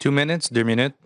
2 minutes, 2 minutes.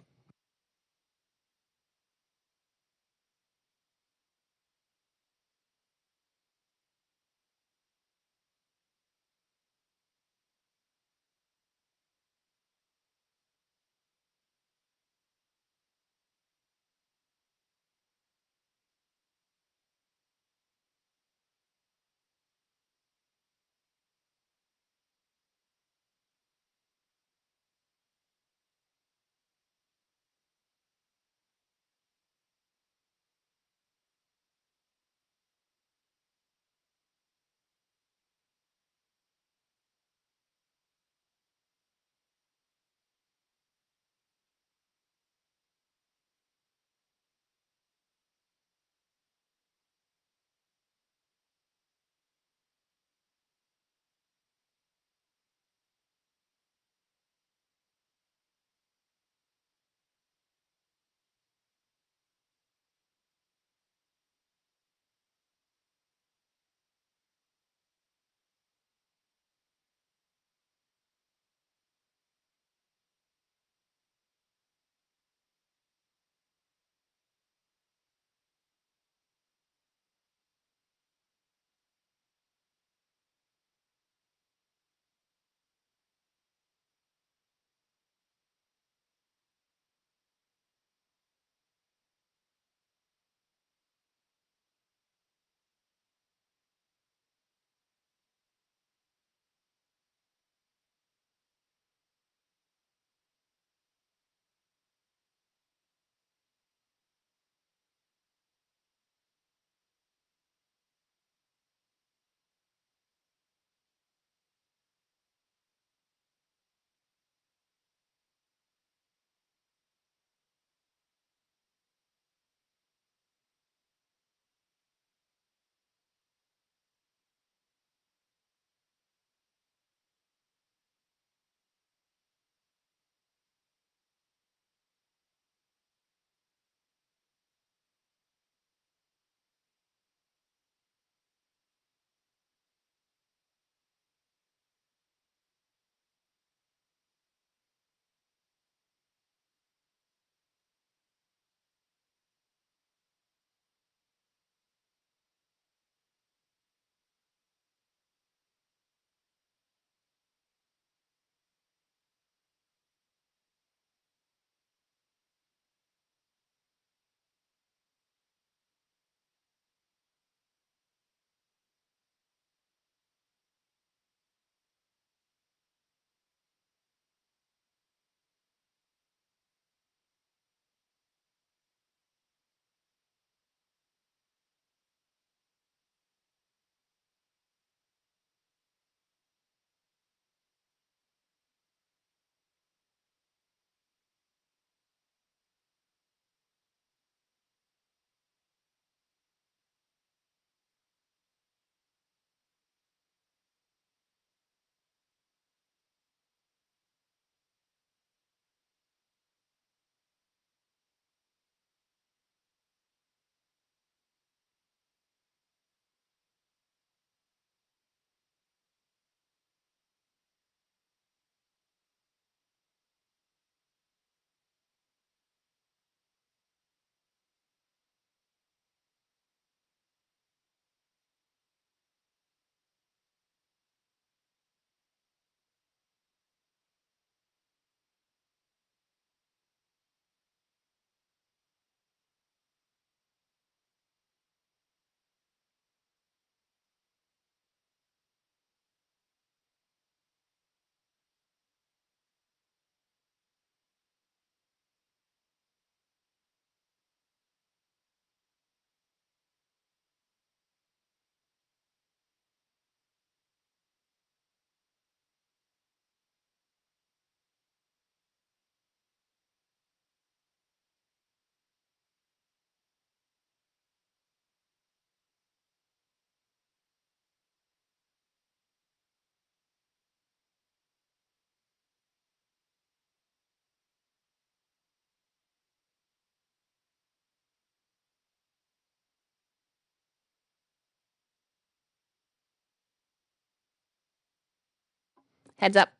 Heads up.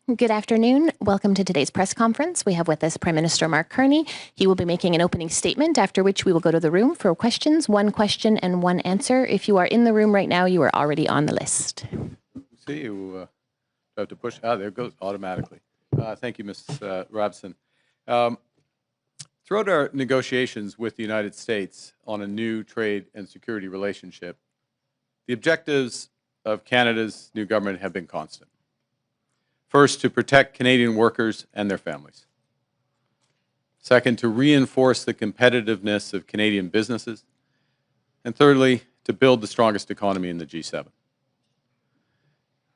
Good afternoon. Welcome to today's press conference. We have with us Prime Minister Mark Carney. He will be making an opening statement, after which we will go to the room for questions, one question and one answer. If you are in the room right now, you are already on the list. See, you have to push. There it goes automatically. Thank you, Ms. Robson. Throughout our negotiations with the United States on a new trade and security relationship, the objectives of Canada's new government have been constant. First, to protect Canadian workers and their families. Second, to reinforce the competitiveness of Canadian businesses. And thirdly, to build the strongest economy in the G7.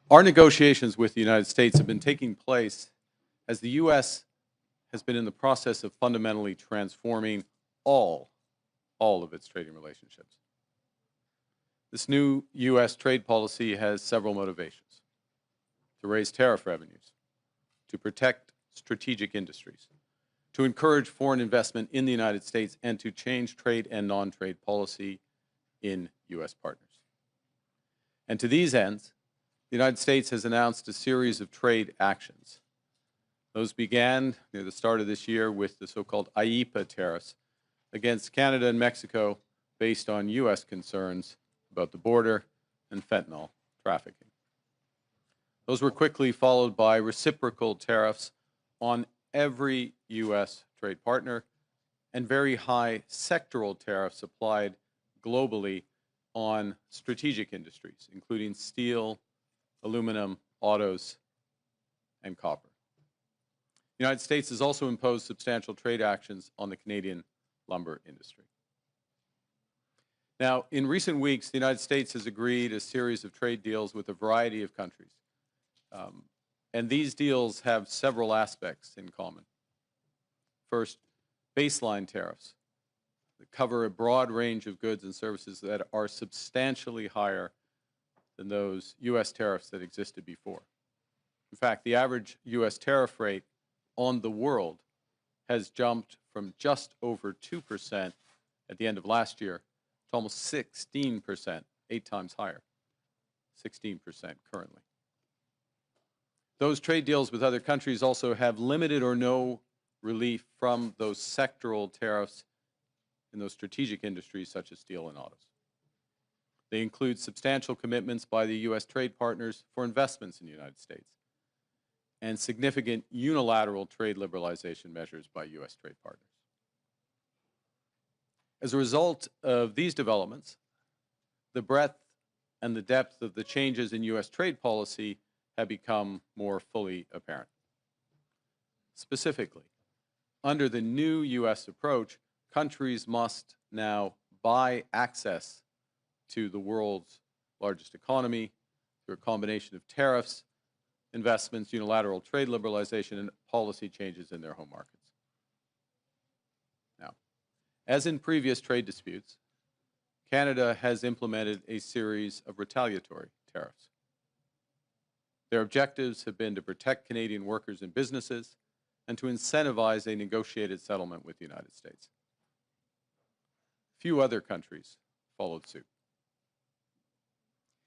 Our negotiations with the United States have been taking place as the U.S. has been in the process of fundamentally transforming all of its trading relationships. This new U.S. trade policy has several motivations: to raise tariff revenues, to protect strategic industries, to encourage foreign investment in the United States, and to change trade and non-trade policy in U.S. partners. And to these ends, the United States has announced a series of trade actions. Those began near the start of this year with the so-called IEEPA tariffs against Canada and Mexico based on U.S. concerns about the border and fentanyl trafficking. Those were quickly followed by reciprocal tariffs on every U.S. trade partner and very high sectoral tariffs applied globally on strategic industries, including steel, aluminum, autos, and copper. The United States has also imposed substantial trade actions on the Canadian lumber industry. Now, in recent weeks, the United States has agreed a series of trade deals with a variety of countries. And these deals have several aspects in common. First, baseline tariffs that cover a broad range of goods and services that are substantially higher than those U.S. tariffs that existed before. In fact, the average U.S. tariff rate on the world has jumped from just over 2% at the end of last year to almost 16%, 8 times higher, 16% currently. Those trade deals with other countries also have limited or no relief from those sectoral tariffs in those strategic industries such as steel and autos. They include substantial commitments by the U.S. trade partners for investments in the United States and significant unilateral trade liberalization measures by U.S. trade partners. As a result of these developments, the breadth and the depth of the changes in U.S. trade policy have become more fully apparent. Specifically, under the new U.S. approach, countries must now buy access to the world's largest economy through a combination of tariffs, investments, unilateral trade liberalization, and policy changes in their home markets. Now, as in previous trade disputes, Canada has implemented a series of retaliatory tariffs. Their objectives have been to protect Canadian workers and businesses and to incentivize a negotiated settlement with the United States. Few other countries followed suit.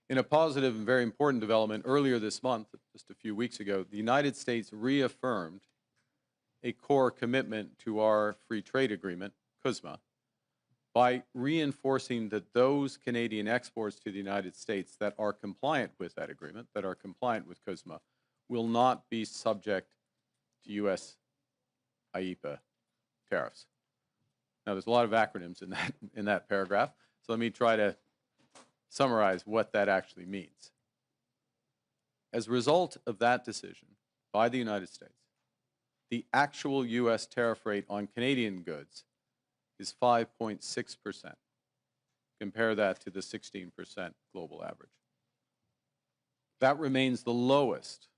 In a positive and very important development earlier this month, just a few weeks ago, the United States reaffirmed a core commitment to our free trade agreement, CUSMA, by reinforcing that those Canadian exports to the United States that are compliant with that agreement, that are compliant with CUSMA, will not be subject to U.S. IEEPA tariffs. Now, there's a lot of acronyms in that paragraph, so let me try to summarize what that actually means. As a result of that decision by the United States, the actual U.S. tariff rate on Canadian goods is 5.6%. Compare that to the 16% global average. That remains the lowest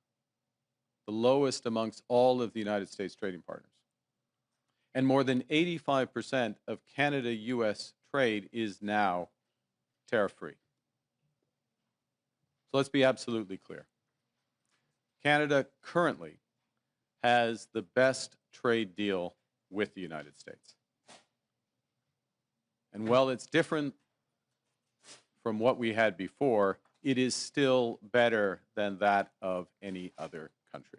amongst all of the United States trading partners. And more than 85% of Canada-U.S. trade is now tariff-free. So let's be absolutely clear. Canada currently has the best trade deal with the United States. And while it's different from what we had before, it is still better than that of any other country.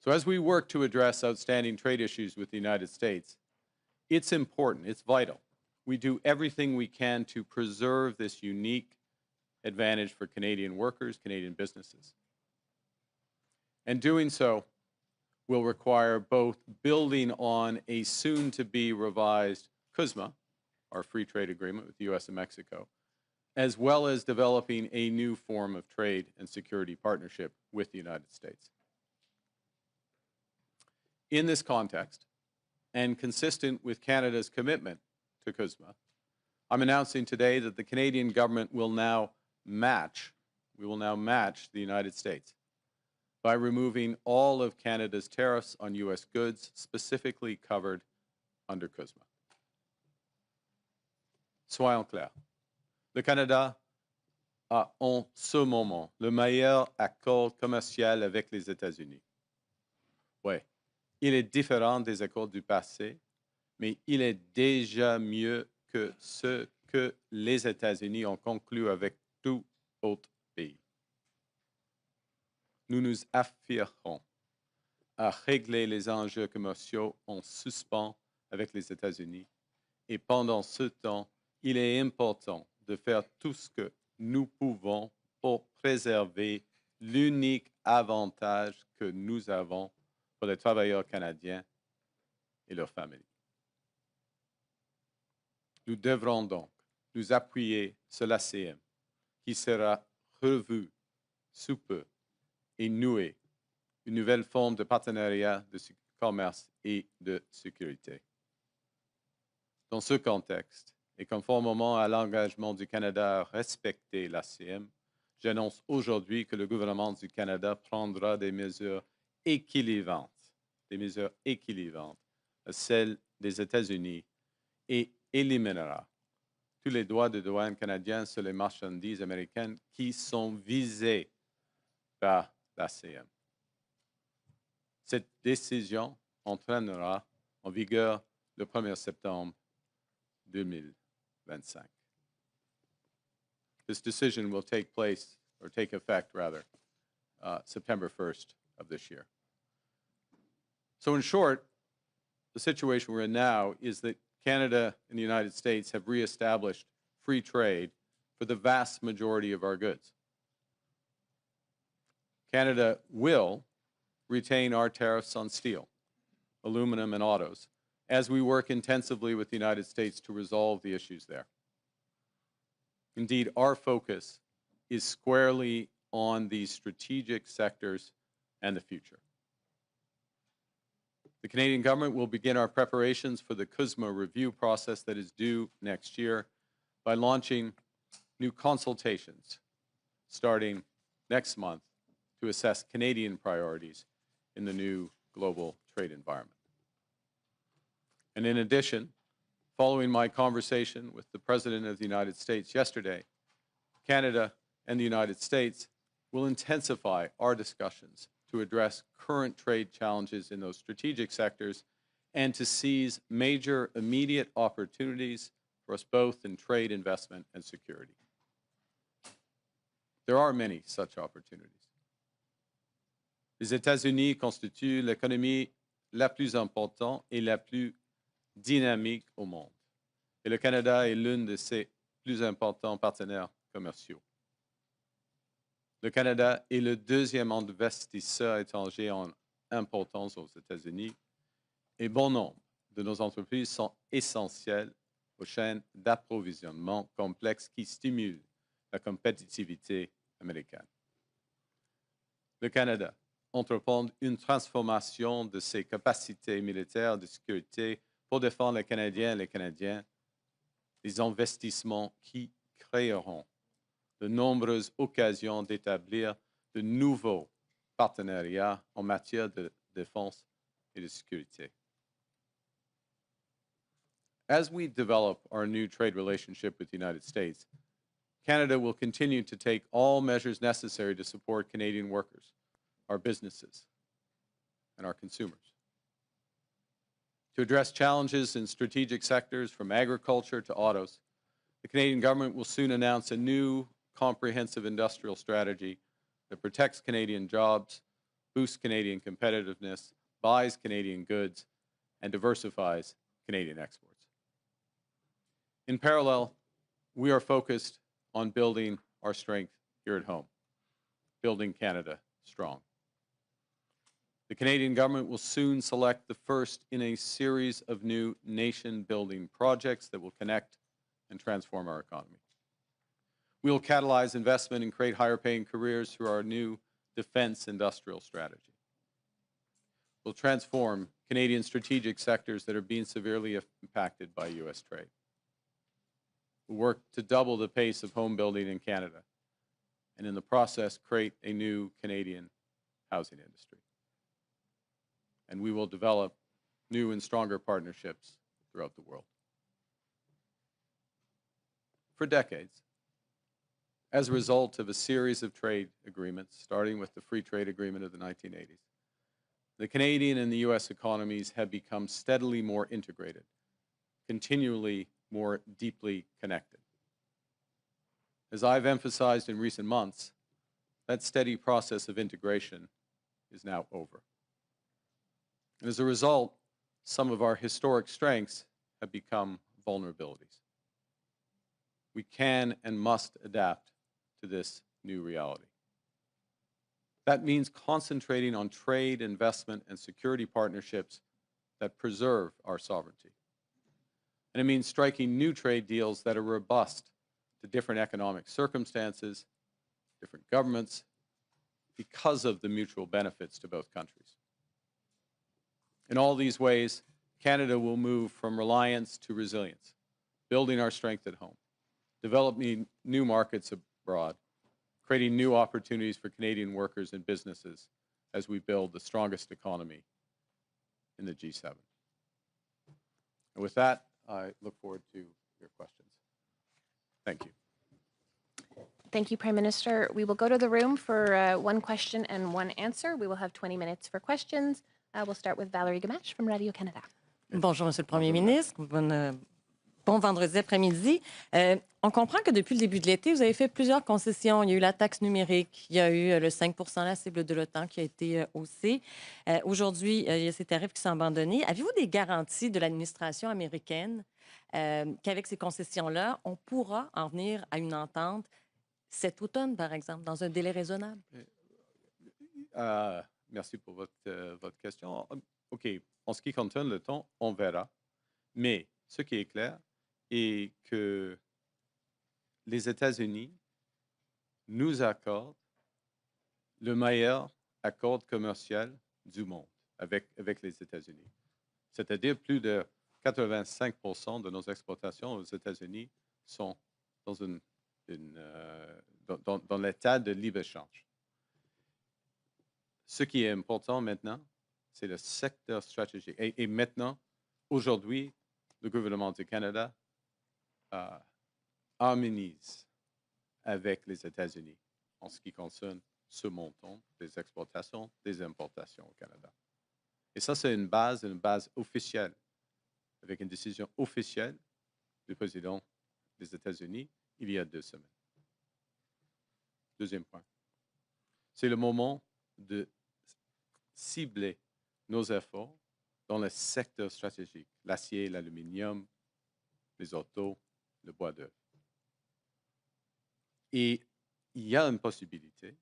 So as we work to address outstanding trade issues with the United States, it's important, it's vital. We do everything we can to preserve this unique advantage for Canadian workers, Canadian businesses. And doing so will require both building on a soon-to-be revised CUSMA, our free trade agreement with the U.S. and Mexico, as well as developing a new form of trade and security partnership with the United States. In this context, and consistent with Canada's commitment to CUSMA, I'm announcing today that the Canadian government will now match the United States by removing all of Canada's tariffs on U.S. goods specifically covered under CUSMA. Soyons clairs, le Canada a en ce moment le meilleur accord commercial avec les États-Unis. Oui, il est différent des accords du passé, mais il est déjà mieux que ce que les États-Unis ont conclu avec tout autre pays. Nous nous affirmons à régler les enjeux commerciaux en suspens avec les États-Unis et pendant ce temps, il est important de faire tout ce que nous pouvons pour préserver l'unique avantage que nous avons pour les travailleurs canadiens et leurs familles. Nous devrons donc nous appuyer sur l'ACM, qui sera revu sous peu et nouer une nouvelle forme de partenariat de commerce et de sécurité. Dans ce contexte, et conformément à l'engagement du Canada à respecter l'ACM, j'annonce aujourd'hui que le gouvernement du Canada prendra des mesures équilibrantes à celles des États-Unis et éliminera tous les droits de douane canadiens sur les marchandises américaines qui sont visées par l'ACM. Cette décision entraînera en vigueur le 1er septembre 2025. This decision will take effect, September 1st of this year. So in short, the situation we're in now is that Canada and the United States have reestablished free trade for the vast majority of our goods. Canada will retain our tariffs on steel, aluminum, and autos as we work intensively with the United States to resolve the issues there. Indeed, our focus is squarely on these strategic sectors and the future. The Canadian government will begin our preparations for the CUSMA review process that is due next year by launching new consultations starting next month to assess Canadian priorities in the new global trade environment. And in addition, following my conversation with the President of the United States yesterday, Canada and the United States will intensify our discussions to address current trade challenges in those strategic sectors and to seize major immediate opportunities for us both in trade, investment, and security. There are many such opportunities. Les États-Unis constituent l'économie la plus importante et la plus dynamique au monde. Et le Canada est l'un de ses plus importants partenaires commerciaux. Le Canada est le deuxième investisseur étranger en importance aux États-Unis et bon nombre de nos entreprises sont essentielles aux chaînes d'approvisionnement complexes qui stimulent la compétitivité américaine. Le Canada entreprend une transformation de ses capacités militaires de sécurité pour défendre les Canadiens et les Canadiens, des investissements qui créeront de nombreuses occasions d'établir de nouveaux partenariats en matière de défense et de sécurité. As we develop our new trade relationship with the United States, Canada will continue to take all measures necessary to support Canadian workers, our businesses, and our consumers. To address challenges in strategic sectors from agriculture to autos, the Canadian government will soon announce a new comprehensive industrial strategy that protects Canadian jobs, boosts Canadian competitiveness, buys Canadian goods, and diversifies Canadian exports. In parallel, we are focused on building our strength here at home, building Canada strong. The Canadian government will soon select the first in a series of new nation-building projects that will connect and transform our economy. We will catalyze investment and create higher-paying careers through our new defense industrial strategy. We'll transform Canadian strategic sectors that are being severely impacted by U.S. trade. We'll work to double the pace of home building in Canada, and in the process, create a new Canadian housing industry. And we will develop new and stronger partnerships throughout the world. For decades, as a result of a series of trade agreements, starting with the Free Trade Agreement of the 1980s, the Canadian and the U.S. economies have become steadily more integrated, continually more deeply connected. As I've emphasized in recent months, that steady process of integration is now over. And as a result, some of our historic strengths have become vulnerabilities. We can and must adapt to this new reality. That means concentrating on trade, investment, and security partnerships that preserve our sovereignty. And it means striking new trade deals that are robust to different economic circumstances, different governments, because of the mutual benefits to both countries. In all these ways, Canada will move from reliance to resilience, building our strength at home, developing new markets abroad, creating new opportunities for Canadian workers and businesses as we build the strongest economy in the G7. And with that, I look forward to your questions. Thank you. Thank you, Prime Minister. We will go to the room for one question and one answer. We will have 20 minutes for questions. We'll start with Valérie Gamache from Radio-Canada. Bonjour, Monsieur le Premier ministre. Bon vendredi après-midi. On comprend que depuis le début de l'été, vous avez fait plusieurs concessions. Il y a eu la taxe numérique, il y a eu le 5 % la cible de l'OTAN qui a été haussée. Aujourd'hui, il y a ces tarifs qui sont abandonnés. Avez-vous des garanties de l'administration américaine qu'avec ces concessions-là, on pourra en venir à une entente cet automne, par exemple, dans un délai raisonnable? Merci pour votre question. OK. En ce qui concerne le temps, on verra. Mais ce qui est clair est que les États-Unis nous accordent le meilleur accord commercial du monde avec les États-Unis. C'est-à-dire plus de 85 % de nos exportations aux États-Unis sont dans l'état de libre-échange. Ce qui est important maintenant, c'est le secteur stratégique. Et maintenant, aujourd'hui, le gouvernement du Canada harmonise avec les États-Unis en ce qui concerne ce montant des exportations, des importations au Canada. Et ça, c'est une base officielle, avec une décision officielle du président des États-Unis il y a 2 semaines. Deuxième point, c'est le moment de cibler nos efforts dans le secteur stratégique, l'acier, l'aluminium, les autos, le bois d'œuvre. Et il y a une possibilité,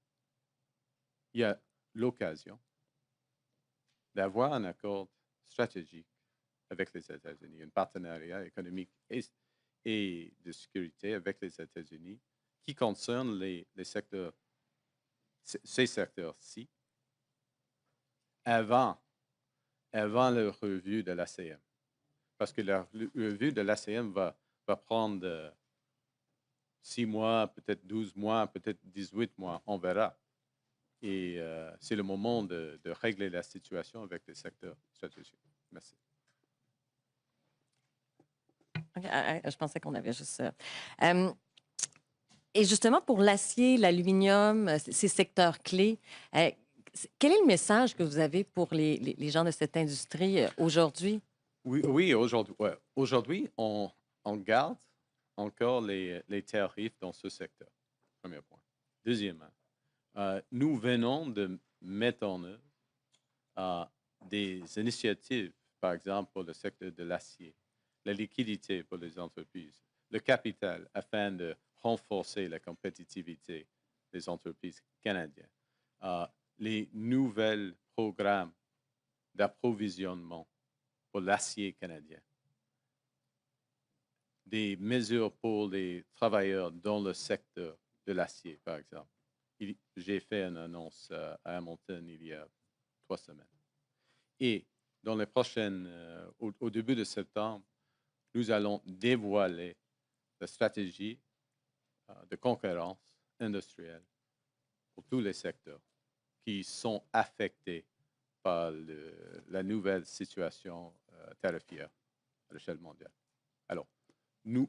il y a l'occasion d'avoir un accord stratégique avec les États-Unis, un partenariat économique et de sécurité avec les États-Unis qui concerne ces secteurs-ci avant la revue de l'ACM. Parce que la revue de l'ACM va prendre 6 mois, peut-être 12 mois, peut-être 18 mois, on verra. Et c'est le moment de régler la situation avec les secteurs stratégiques. Merci. Okay, je pensais qu'on avait juste ça. Et justement, pour l'acier, l'aluminium, ces secteurs clés, quel est le message que vous avez pour les gens de cette industrie aujourd'hui? Oui, aujourd'hui. Ouais. Aujourd'hui, on garde encore les tarifs dans ce secteur. Premier point. Deuxièmement, nous venons de mettre en œuvre des initiatives, par exemple pour le secteur de l'acier, la liquidité pour les entreprises, le capital afin de renforcer la compétitivité des entreprises canadiennes, les nouveaux programmes d'approvisionnement pour l'acier canadien, des mesures pour les travailleurs dans le secteur de l'acier, par exemple. J'ai fait une annonce à Hamilton il y a 3 semaines. Et dans les prochaines, au début de septembre, nous allons dévoiler la stratégie de concurrence industrielle pour tous les secteurs qui sont affectés par la nouvelle situation tarifaire à l'échelle mondiale. Alors, nous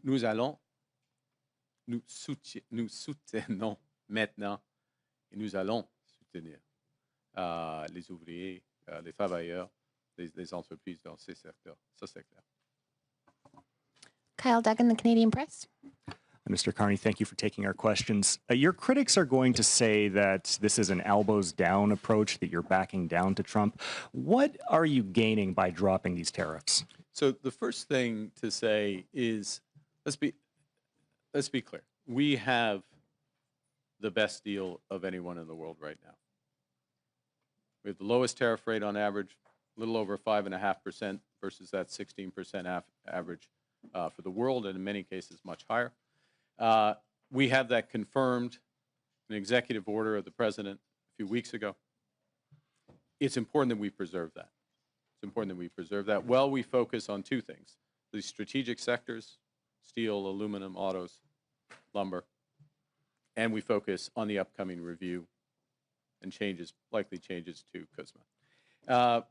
soutenons maintenant et nous allons soutenir les ouvriers, les travailleurs, les entreprises dans ces secteurs. Ça, c'est clair. Kyle Duggan, the Canadian Press. Mr. Carney, thank you for taking our questions. Your critics are going to say that this is an elbows down approach, that you're backing down to Trump. What are you gaining by dropping these tariffs? So the first thing to say is, let's be clear. We have the best deal of anyone in the world right now. We have the lowest tariff rate on average, a little over 5.5% versus that 16% average for the world, and in many cases much higher. We have that confirmed in an executive order of the president a few weeks ago. It's important that we preserve that. It's important that we preserve that while we focus on two things: the strategic sectors, steel, aluminum, autos, lumber, and we focus on the upcoming review and likely changes to CUSMA.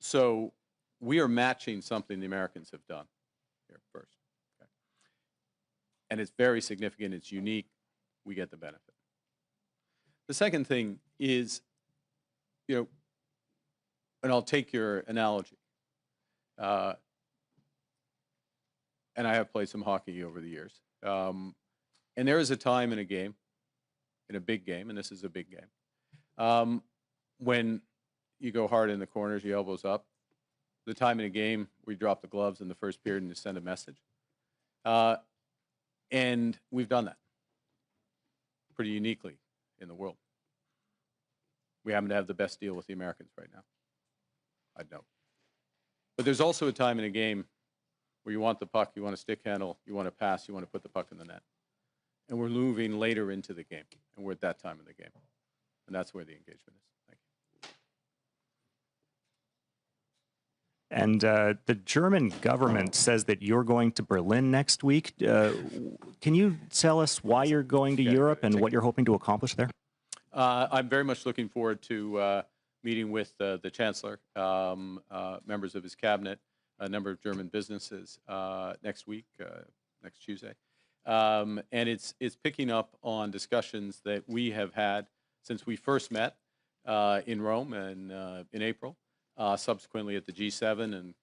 So we are matching something the Americans have done here first. Okay. And it's very significant. It's unique. We get the benefit. The second thing is, and I'll take your analogy. And I have played some hockey over the years. And there is a time in a game, in a big game, and this is a big game, when you go hard in the corners, your elbows up. The time in a game where you drop the gloves in the first period and you send a message. And we've done that pretty uniquely in the world. We happen to have the best deal with the Americans right now. I'd know. But there's also a time in a game where you want the puck, you want a stick handle, you want to pass, you want to put the puck in the net. And we're moving later into the game, and we're at that time of the game. And that's where the engagement is. Thank you. And the German government says that you're going to Berlin next week. Can you tell us why you're going to Europe and what you're hoping to accomplish there? I'm very much looking forward to meeting with the Chancellor, members of his cabinet, a number of German businesses next week, next Tuesday. And it's picking up on discussions that we have had since we first met in Rome and in April, subsequently at the G7 and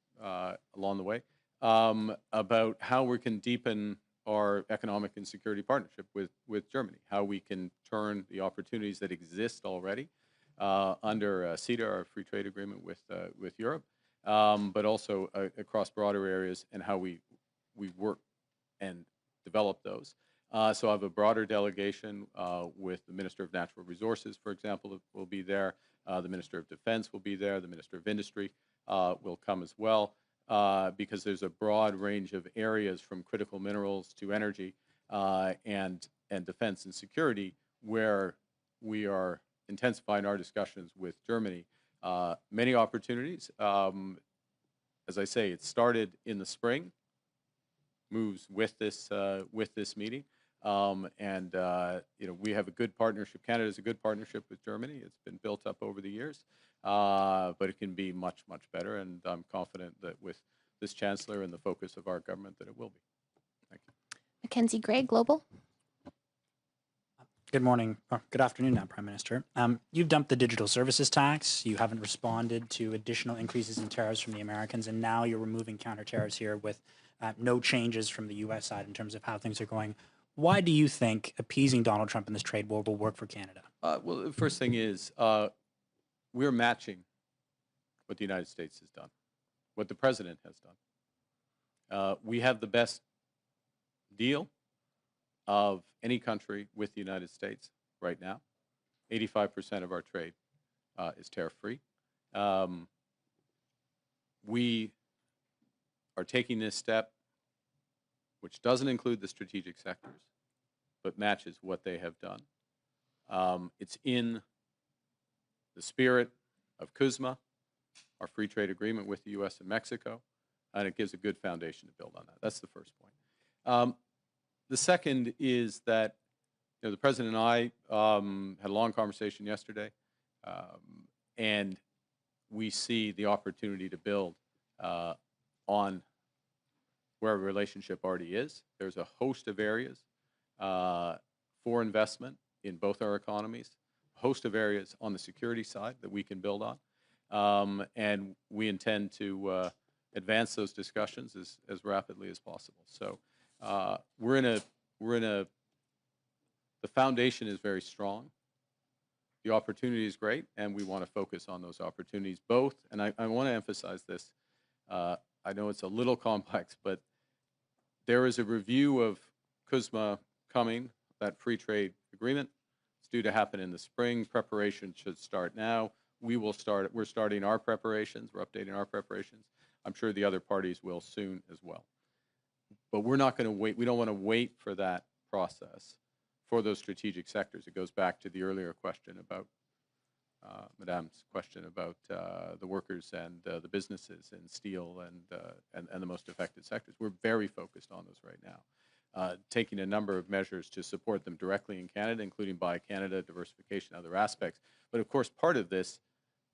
along the way, about how we can deepen our economic and security partnership with Germany, how we can turn the opportunities that exist already under CETA, our free trade agreement with Europe, but also across broader areas, and how we work and develop those. So I have a broader delegation with the Minister of Natural Resources, for example, will be there. The Minister of Defense will be there. The Minister of Industry will come as well, because there's a broad range of areas from critical minerals to energy and defense and security where we are intensifying our discussions with Germany. Many opportunities. As I say, it started in the spring, moves with this meeting, and we have a good partnership. Canada has a good partnership with Germany. It's been built up over the years, but it can be much, much better. And I'm confident that with this Chancellor and the focus of our government, that it will be. Thank you. Mackenzie Gray, Global. Good morning, or good afternoon now, Prime Minister. You've dumped the digital services tax. You haven't responded to additional increases in tariffs from the Americans, and now you're removing counter tariffs here with no changes from the U.S. side in terms of how things are going. Why do you think appeasing Donald Trump in this trade war will work for Canada? Well, the first thing is we're matching what the United States has done, what the president has done. We have the best deal of any country with the United States right now. 85% of our trade is tariff-free. We are taking this step, which doesn't include the strategic sectors, but matches what they have done. It's in the spirit of CUSMA, our free trade agreement with the U.S. and Mexico, and it gives a good foundation to build on that. That's the first point. The second is that the President and I had a long conversation yesterday, and we see the opportunity to build on where our relationship already is. There's a host of areas for investment in both our economies, a host of areas on the security side that we can build on, and we intend to advance those discussions as rapidly as possible. So the foundation is very strong. The opportunity is great, and we want to focus on those opportunities both. And I want to emphasize this. I know it's a little complex, but there is a review of CUSMA coming, that free trade agreement. It's due to happen in the spring. Preparation should start now. We're starting our preparations. We're updating our preparations. I'm sure the other parties will soon as well. But we're not going to wait. We don't want to wait for that process for those strategic sectors. It goes back to the earlier question about Madame's question about the workers and the businesses in steel and the most affected sectors. We're very focused on those right now, taking a number of measures to support them directly in Canada, including Buy Canada, diversification, other aspects. But of course, part of this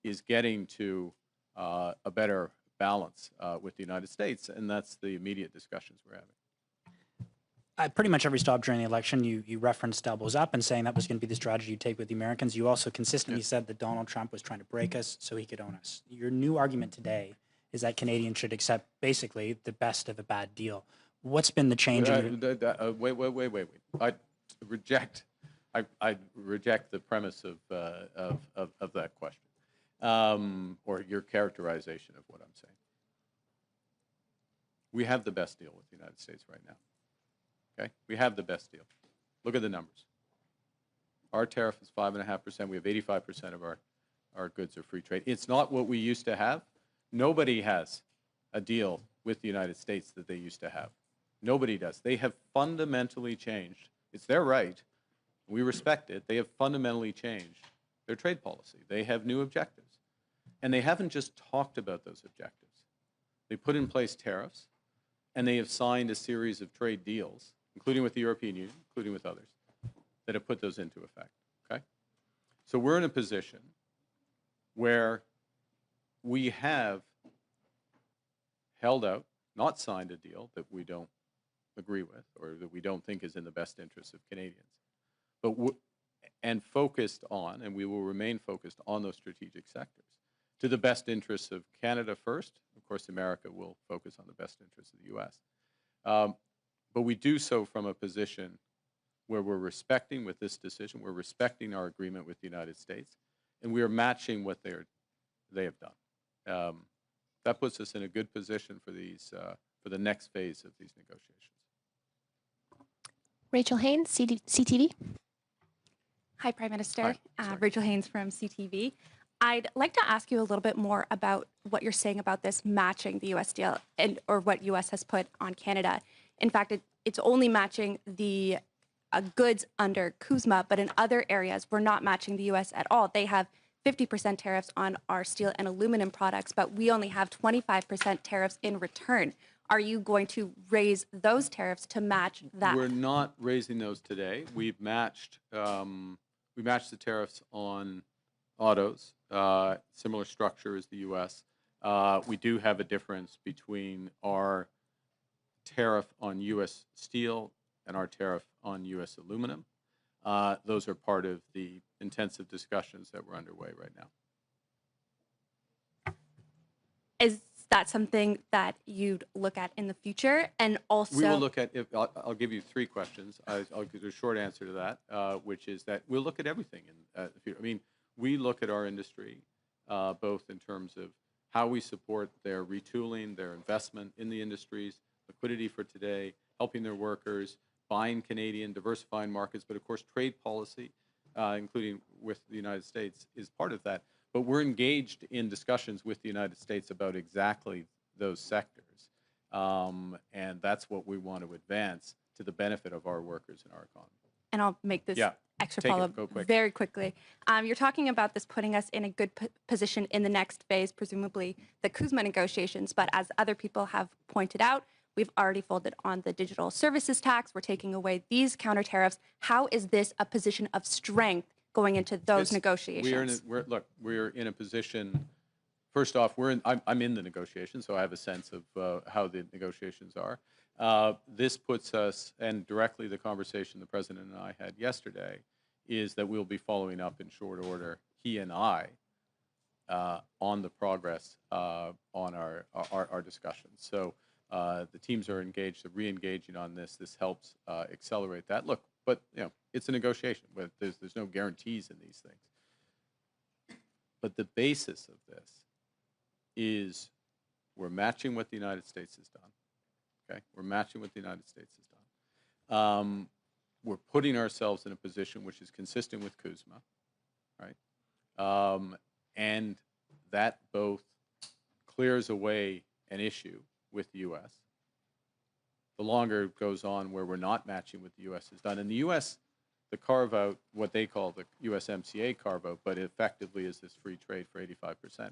is getting to a better balance with the United States, and that's the immediate discussions we're having. At pretty much every stop during the election, you referenced elbows up and saying that was going to be the strategy you take with the Americans. You also consistently said that Donald Trump was trying to break us so he could own us. Your new argument today is that Canadians should accept basically the best of a bad deal. What's been the change? Wait. I reject the premise of that question, or your characterization of what I'm saying. We have the best deal with the United States right now. Okay, we have the best deal. Look at the numbers. Our tariff is 5.5%. We have 85% of our goods are free trade. It's not what we used to have. Nobody has a deal with the United States that they used to have. Nobody does. They have fundamentally changed. It's their right. We respect it. They have fundamentally changed their trade policy. They have new objectives. And they haven't just talked about those objectives. They put in place tariffs, and they have signed a series of trade deals, including with the European Union, including with others, that have put those into effect. Okay? So we're in a position where we have held out, not signed a deal that we don't agree with or that we don't think is in the best interest of Canadians, but and focused on, and we will remain focused on those strategic sectors to the best interests of Canada first. Of course, America will focus on the best interests of the U.S. But we do so from a position where we're respecting, with this decision, we're respecting our agreement with the United States, and we are matching what they have done. That puts us in a good position for the next phase of these negotiations. Rachel Haynes, CTV. Hi, Prime Minister. Hi. Rachel Haynes from CTV. I'd like to ask you a little bit more about what you're saying about this matching the U.S. deal or what U.S. has put on Canada. In fact, it's only matching the goods under CUSMA, but in other areas, we're not matching the U.S. at all. They have 50% tariffs on our steel and aluminum products, but we only have 25% tariffs in return. Are you going to raise those tariffs to match that? We're not raising those today. We've matched the tariffs on autos, similar structure as the U.S. We do have a difference between our tariff on U.S. steel and our tariff on U.S. aluminum. Those are part of the intensive discussions that we're underway right now. Is that something that you'd look at in the future? And also, we will look at. I'll give you three questions. I'll give you a short answer to that, which is that we'll look at everything. I mean, we look at our industry both in terms of how we support their retooling, their investment in the industries, liquidity for today, helping their workers, buying Canadian, diversifying markets, but of course trade policy, including with the United States, is part of that. But we're engaged in discussions with the United States about exactly those sectors. And that's what we want to advance to the benefit of our workers and our economy. And I'll make this extra follow-up very quickly. You're talking about this putting us in a good position in the next phase, presumably the CUSMA negotiations. But as other people have pointed out, we've already folded on the digital services tax. We're taking away these counter tariffs. How is this a position of strength going into those negotiations? We're in a position. First off, I'm in the negotiations, so I have a sense of how the negotiations are. This puts us, and directly the conversation the President and I had yesterday, is that we'll be following up in short order, he and I, on the progress on our discussions. So the teams are engaged, they're re-engaging on this. This helps accelerate that. Look, but it's a negotiation. But there's no guarantees in these things. But the basis of this is we're matching what the United States has done. Okay, we're matching what the United States has done. We're putting ourselves in a position which is consistent with CUSMA, right? And that both clears away an issue with the U.S. The longer it goes on where we're not matching what the U.S. has done. And the U.S., the carve-out, what they call the USMCA carve-out, but it effectively is this free trade for 85%.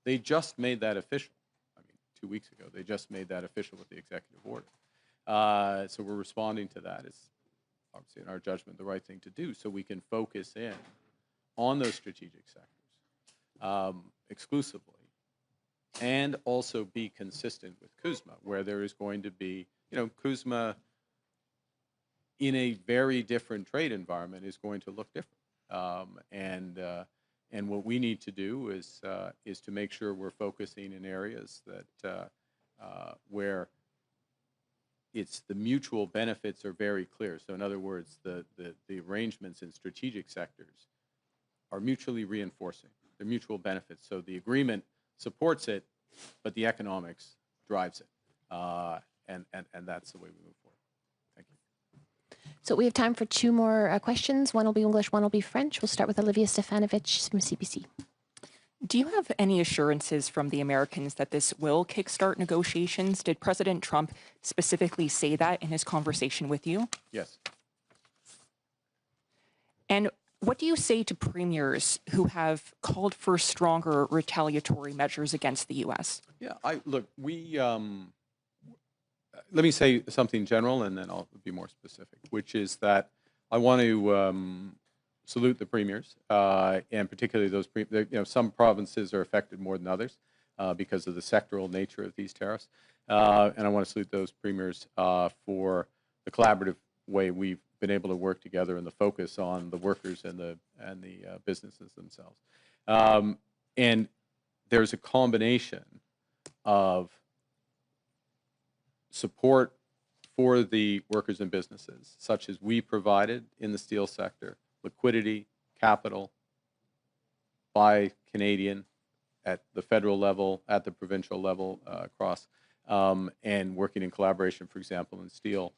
They just made that official. I mean, 2 weeks ago, they just made that official with the executive order. So we're responding to that. It's obviously, in our judgment, the right thing to do so we can focus in on those strategic sectors exclusively and also be consistent with CUSMA, where there is going to be, CUSMA in a very different trade environment is going to look different. And what we need to do is to make sure we're focusing in areas that where it's the mutual benefits are very clear. So in other words, the arrangements in strategic sectors are mutually reinforcing. They're mutual benefits. So the agreement supports it, but the economics drives it. And that's the way we move forward. Thank you. So we have time for two more questions. One will be English, one will be French. We'll start with Olivia Stefanovich from CBC. Do you have any assurances from the Americans that this will kickstart negotiations? Did President Trump specifically say that in his conversation with you? Yes. And what do you say to premiers who have called for stronger retaliatory measures against the U.S.? Yeah, look, let me say something general, and then I'll be more specific, which is that I want to salute the premiers, and particularly those, some provinces are affected more than others because of the sectoral nature of these tariffs. And I want to salute those premiers for the collaborative way we've been able to work together and the focus on the workers and the businesses themselves. And there's a combination of support for the workers and businesses, such as we provided in the steel sector, liquidity, capital, by Canadian at the federal level, at the provincial level, across, and working in collaboration, for example, in steel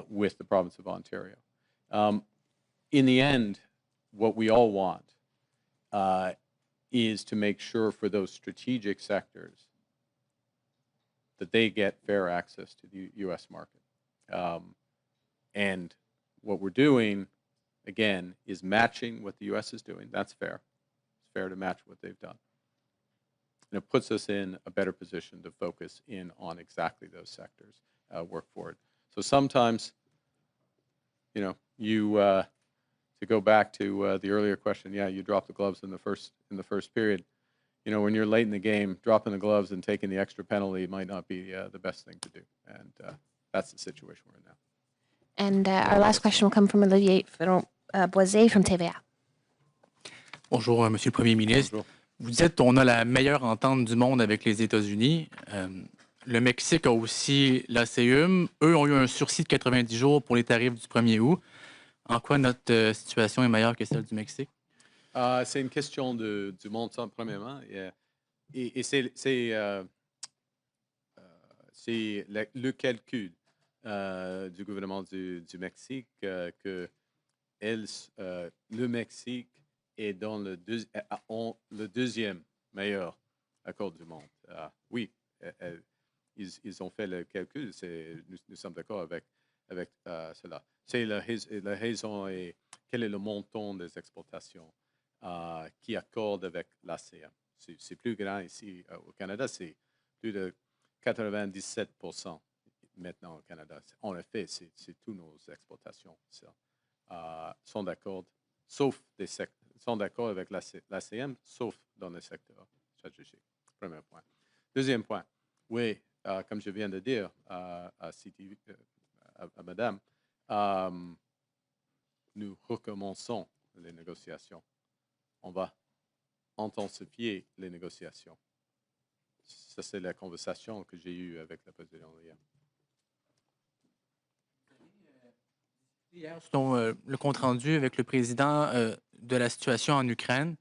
with the province of Ontario. In the end, what we all want is to make sure for those strategic sectors that they get fair access to the U.S. market. And what we're doing, again, is matching what the U.S. is doing. That's fair. It's fair to match what they've done. And it puts us in a better position to focus in on exactly those sectors, work for it. So sometimes, to go back to the earlier question, yeah, you drop the gloves in the first period. When you're late in the game, dropping the gloves and taking the extra penalty might not be the best thing to do. And that's the situation we're in now. And our last question will come from Olivier Boisé from TVA. Bonjour, Monsieur le Premier ministre. Bonjour. Vous dites qu'on a la meilleure entente du monde avec les États-Unis. Le Mexique a aussi l'ACUM. Eux ont eu un sursis de 90 jours pour les tarifs du 1er août. En quoi notre situation est meilleure que celle du Mexique? C'est une question du montant, premièrement. Et c'est le calcul du gouvernement du Mexique que le Mexique est dans le deuxième meilleur accord du monde. Oui, ils ont fait le calcul. Nous sommes d'accord avec cela. C'est la raison et quel est le montant des exportations qui accorde avec l'ASEAN. C'est plus grand ici au Canada, c'est plus de 97% maintenant au Canada. En effet, c'est toutes nos exportations sont d'accord, sont d'accord avec l'ASEAN, sauf dans le secteur stratégique. Premier point. Deuxième point, oui, comme je viens de dire à Madame, nous recommençons les négociations. On va intensifier les négociations. Ça, c'est la conversation que j'ai eue avec le président hier. Hier, le compte-rendu avec le président de la situation en Ukraine.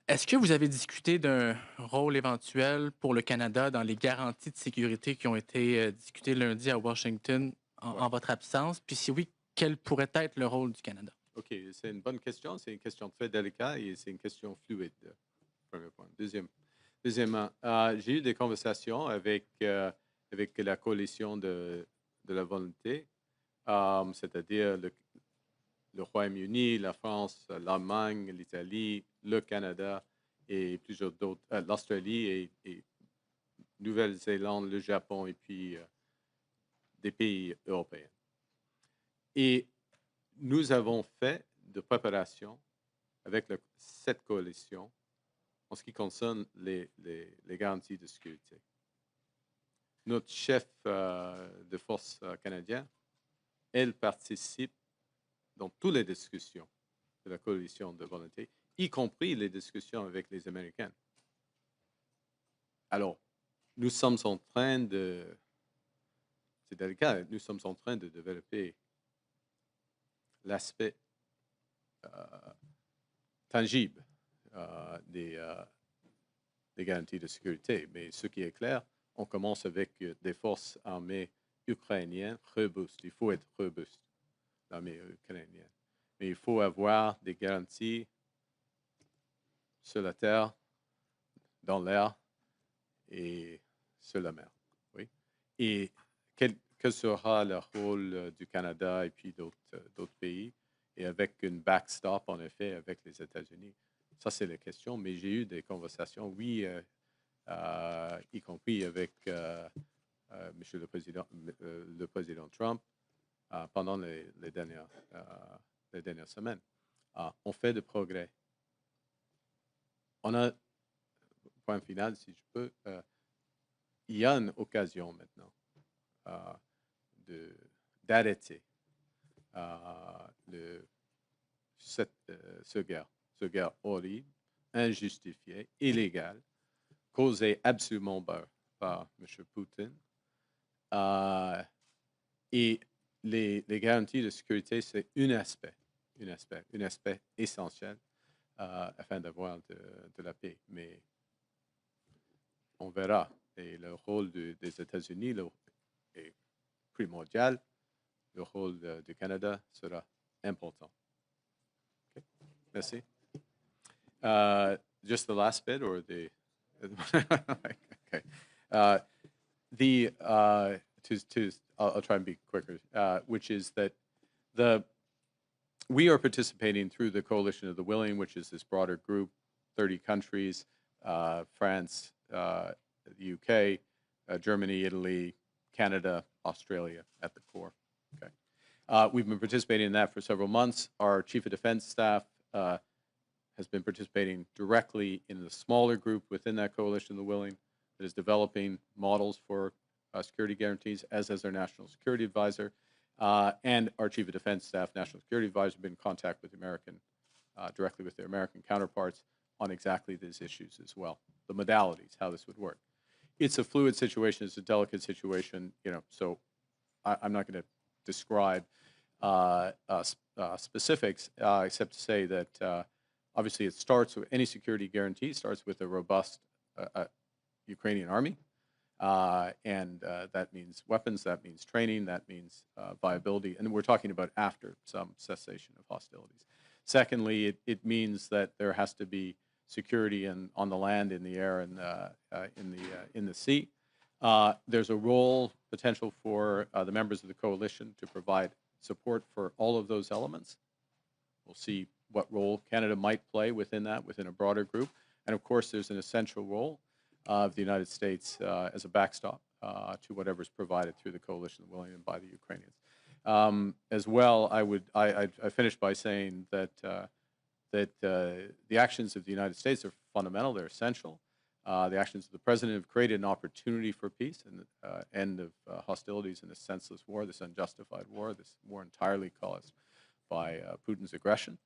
Est-ce que vous avez discuté d'un rôle éventuel pour le Canada dans les garanties de sécurité qui ont été discutées lundi à Washington en votre absence? Puis si oui, quel pourrait être le rôle du Canada? OK, c'est une bonne question. C'est une question très délicate et c'est une question fluide. Premier point. Deuxièmement, j'ai eu des conversations avec la coalition de la volonté, c'est-à-dire le Royaume-Uni, la France, l'Allemagne, l'Italie, le Canada et plusieurs d'autres, l'Australie et Nouvelle-Zélande, le Japon et puis des pays européens. Et nous avons fait de préparation avec cette coalition en ce qui concerne les garanties de sécurité. Notre chef de force canadien, elle participe dans toutes les discussions de la coalition de volonté, y compris les discussions avec les Américains. Alors, nous sommes en train de... C'est délicat, nous sommes en train de développer l'aspect tangible des garanties de sécurité. Mais ce qui est clair, on commence avec des forces armées ukrainiennes robustes. Il faut être robuste, l'armée ukrainienne. Mais il faut avoir des garanties sur la terre, dans l'air et sur la mer. Oui. Et quel sera le rôle du Canada et puis d'autres pays, et avec une backstop, en effet, avec les États-Unis? Ça, c'est la question. Mais j'ai eu des conversations, oui, y compris avec Monsieur le Président Trump pendant les dernières semaines. On fait de progrès. On a, point final, si je peux, il y a une occasion maintenant d'arrêter ce guerre horrible, injustifiée, illégale, causée absolument par M. Poutine. Et les garanties de sécurité, c'est un aspect essentiel afin d'avoir de la paix. Mais on verra. Et le rôle des États-Unis est primordial. Le rôle du Canada sera important. Okay. Merci. Just the last bit or the... okay. I'll try and be quicker, which is that we are participating through the Coalition of the Willing, which is this broader group, 30 countries, France, the UK, Germany, Italy, Canada, Australia at the core. Okay. We've been participating in that for several months. Our Chief of Defense Staff has been participating directly in the smaller group within that Coalition of the Willing that is developing models for security guarantees, as has our National Security Advisor. And our Chief of Defense Staff, National Security Advisor, have been in contact with directly with their American counterparts on exactly these issues as well. The modalities, how this would work. It's a fluid situation. It's a delicate situation, so I'm not going to describe specifics, except to say that Obviously, it starts with any security guarantee starts with a robust Ukrainian army, and that means weapons, that means training, that means viability, and we're talking about after some cessation of hostilities. Secondly, it means that there has to be security on the land, in the air, and in the sea. There's a role potential for the members of the coalition to provide support for all of those elements. We'll see what role Canada might play within that, within a broader group. And of course, there's an essential role of the United States as a backstop to whatever's provided through the coalition willing and by the Ukrainians. As well, I finished by saying that the actions of the United States are fundamental, they're essential. The actions of the president have created an opportunity for peace and the end of hostilities in this senseless war, this unjustified war, this war entirely caused by Putin's aggression.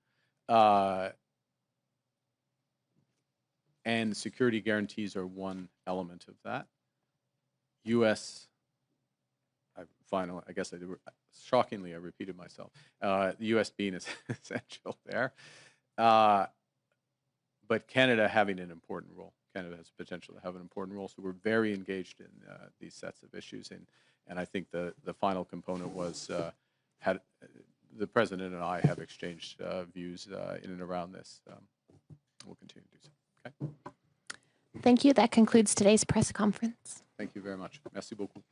And security guarantees are one element of that. U.S. I guess shockingly, I repeated myself. The U.S. being essential there, but Canada having an important role. Canada has potential to have an important role, so we're very engaged in these sets of issues. And I think the final component was the president and I have exchanged views in and around this. We'll continue to do so. Okay. Thank you. That concludes today's press conference. Thank you very much. Merci beaucoup.